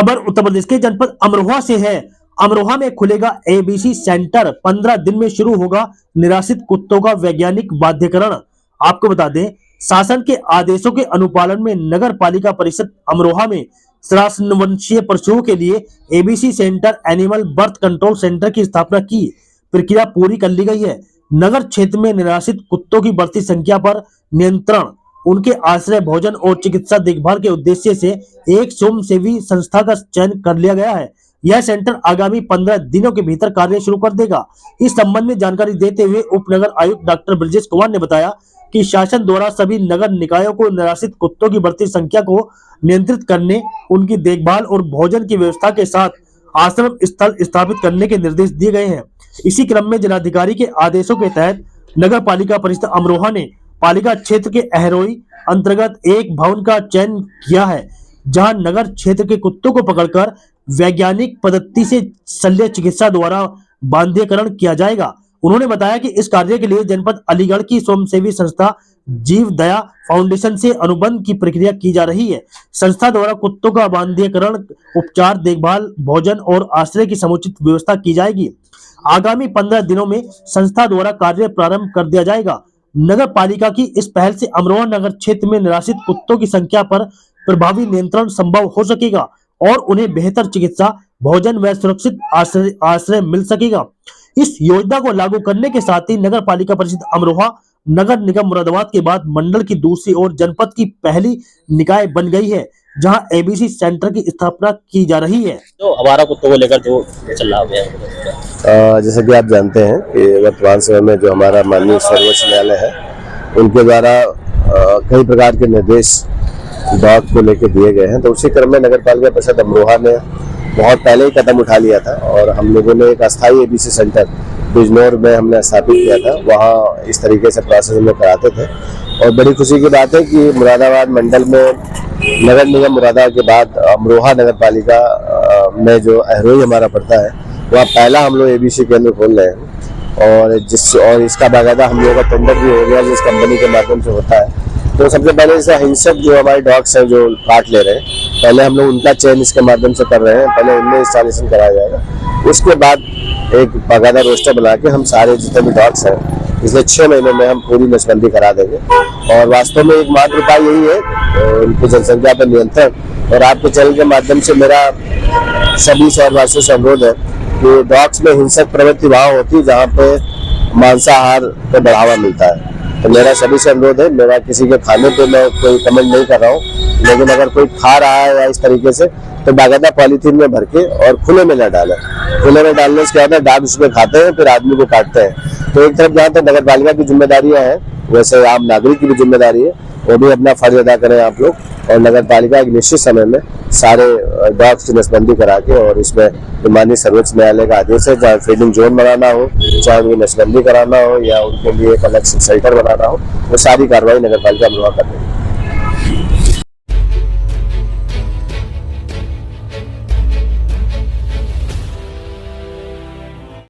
खबर उत्तर प्रदेश के जनपद अमरोहा से है। अमरोहा में खुलेगा एबीसी सेंटर। 15 दिन में शुरू होगा निराश्रित कुत्तों का वैज्ञानिक बाध्यकरण। आपको बता दें, शासन के आदेशों के अनुपालन में नगर पालिका परिषद अमरोहा में श्रावणवंशीय पशुओं के लिए ABC centre animal birth control centre की स्थापना की प्रक्रिया पूरी कर ली गई है। नगर क्षेत्र में निराश्रित कुत्तों की बढ़ती संख्या पर नियंत्रण, उनके आश्रय, भोजन और चिकित्सा देखभाल के उद्देश्य से एक स्वयंसेवी संस्था का चयन कर लिया गया है। यह सेंटर आगामी 15 दिनों के भीतर कार्य शुरू कर देगा। इस संबंध में जानकारी देते हुए उपनगर आयुक्त डॉक्टर ब्रजेश कुमार ने बताया कि शासन द्वारा सभी नगर निकायों को निराश्रित कुत्तों की बढ़ती संख्या को नियंत्रित करने, उनकी देखभाल और भोजन की व्यवस्था के साथ आश्रम स्थल स्थापित करने के निर्देश दिए गए हैं। इसी क्रम में जिलाधिकारी के आदेशों के तहत नगर पालिका परिषद अमरोहा ने पालिका क्षेत्र के अहरोई अंतर्गत एक भवन का चयन किया है, जहां नगर क्षेत्र के कुत्तों को पकड़कर वैज्ञानिक पद्धति से शल्य चिकित्सा द्वारा बाध्यकरण किया जाएगा। उन्होंने बताया कि इस कार्य के लिए जनपद अलीगढ़ की स्वयंसेवी संस्था जीव दया फाउंडेशन से अनुबंध की प्रक्रिया की जा रही है। संस्था द्वारा कुत्तों का बाध्यकरण, उपचार, देखभाल, भोजन और आश्रय की समुचित व्यवस्था की जाएगी। आगामी 15 दिनों में संस्था द्वारा कार्य प्रारंभ कर दिया जाएगा। नगर पालिका की इस पहल से अमरोहा नगर क्षेत्र में निराश्रित कुत्तों की संख्या पर प्रभावी नियंत्रण संभव हो सकेगा और उन्हें बेहतर चिकित्सा, भोजन व सुरक्षित आश्रय मिल सकेगा। इस योजना को लागू करने के साथ ही नगर पालिका परिषद अमरोहा नगर निगम मुरादाबाद के बाद मंडल की दूसरी और जनपद की पहली निकाय बन गई है, जहां एबीसी सेंटर की स्थापना की जा रही है। तो आवारा कुत्तों को लेकर जो चल रहा है, जैसे कि आप जानते हैं कि वर्तमान समय में जो हमारा माननीय सर्वोच्च न्यायालय है, उनके द्वारा कई प्रकार के निर्देश डॉग को लेकर दिए गए हैं। तो उसी क्रम में नगर पालिका परिषद अमरोहा ने बहुत पहले ही कदम उठा लिया था और हम लोगों ने एक अस्थायी एबीसी सेंटर बिजनौर में हमने स्थापित किया था। वहाँ इस तरीके से प्रोसेस हम लोग कराते थे और बड़ी खुशी की बात है कि मुरादाबाद मंडल में नगर निगम मुरादाबाद के बाद अमरोहा नगर पालिका में जो अहरोई हमारा पड़ता है, वहाँ पहला हम लोग एबीसी केंद्र खोल रहे हैं और इसका बाकायदा हम लोगों का टेंडर भी हो गया, जिस कंपनी के माध्यम से होता है। तो सबसे पहले जैसे हिंसक जो हमारे डॉग्स हैं जो काट ले रहे हैं, पहले हम लोग उनका चयन इसके माध्यम से कर रहे हैं। पहले उनमें इंस्टॉलेशन कराया जाएगा, उसके बाद एक बाकायदा रोस्टर बना के हम सारे जितने भी डॉग्स हैं पिछले 6 महीनों में हम पूरी नसबंदी करा देंगे। और वास्तव में एकमात्र उपाय यही है उनकी जनसंख्या पर नियंत्रण। और आपके चैनल के माध्यम से मेरा सभी शहरवासियों से अनुरोध है कि डॉग्स में हिंसक प्रवृत्ति वहाँ होती है जहाँ पे मांसाहार को बढ़ावा मिलता है। तो मेरा सभी से अनुरोध है, मेरा किसी के खाने पे मैं कोई कमेंट नहीं कर रहा हूँ, लेकिन अगर कोई खा रहा है या इस तरीके से तो बाकायदा पॉलीथीन में भर के और खुले में न डालें। खुले में डालने से क्या होता है, डॉग उसमें खाते हैं फिर आदमी को काटते हैं। तो एक तरफ जहाँ तक नगर पालिका की जिम्मेदारियाँ हैं, वैसे आम नागरिक की भी जिम्मेदारी है, वो भी अपना फर्ज अदा करें आप लोग। और नगर पालिका एक निश्चित समय में सारे डॉग्स की नसबंदी करा के, और इसमें माननीय सर्वोच्च न्यायालय का आदेश है, चाहे फीडिंग जोन बनाना हो, चाहे उनकी नसबंदी कराना हो या उनके लिए एक अलग शेल्टर बनाना हो, वो सारी कार्रवाई नगर पालिका अमरोहा कर रही है।